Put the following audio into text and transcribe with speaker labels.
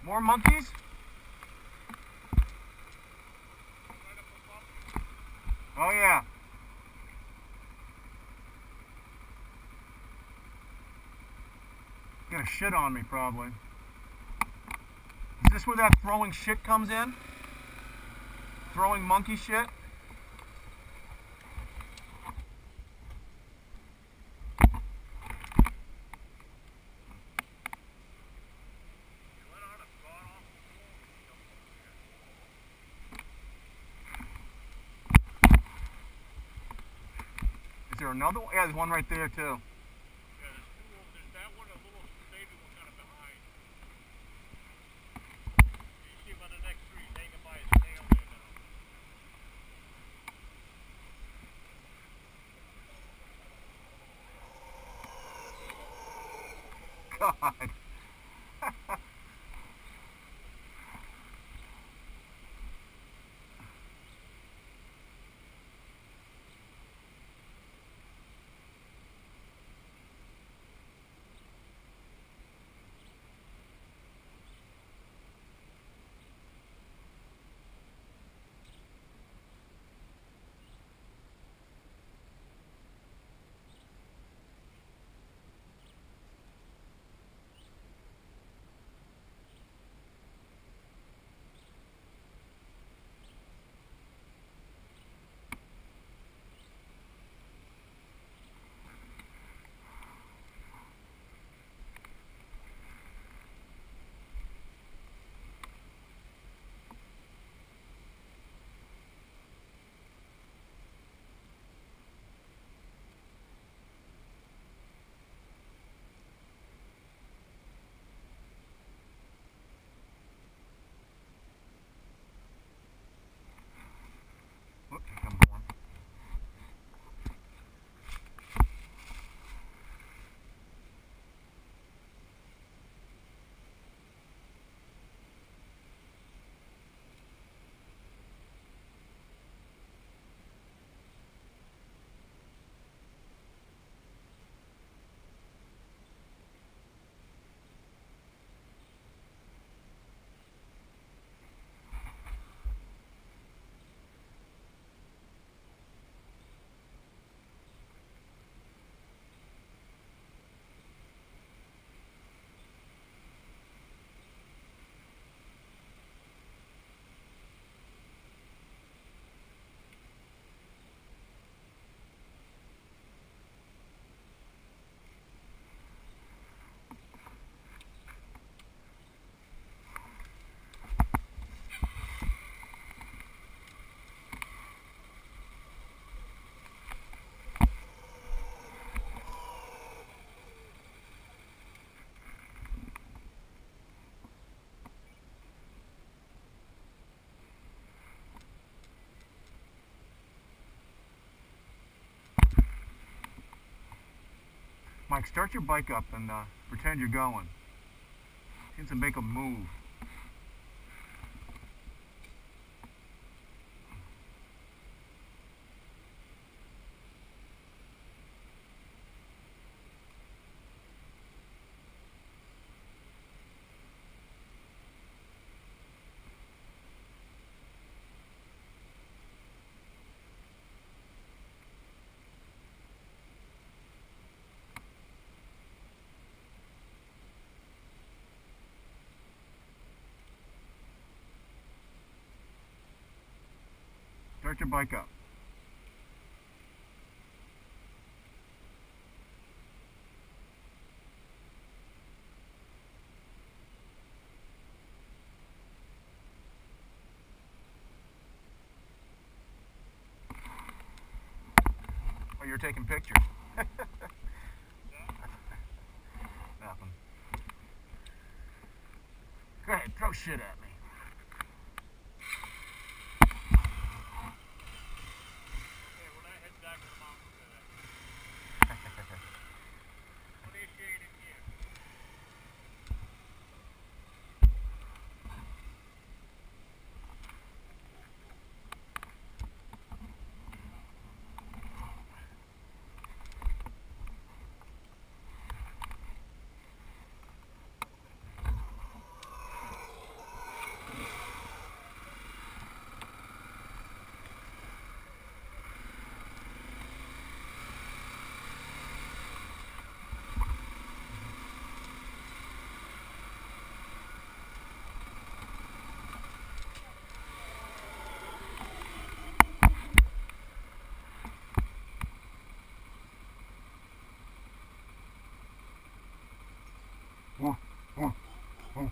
Speaker 1: More monkeys? Oh yeah. Got a shit on me probably. Is this where that throwing shit comes in? Throwing monkey shit? Is there another one? Yeah, there's one right there too.
Speaker 2: Yeah, there's that one, a little baby one kind of behind. You see him on the next tree, he's hanging by his tail there
Speaker 1: now. God. Whoop, here comes one. Mike, start your bike up and pretend you're going. Seems to make a move. Start your bike up. Oh, you're taking pictures. Nothing. Go ahead, throw shit at me. Oh,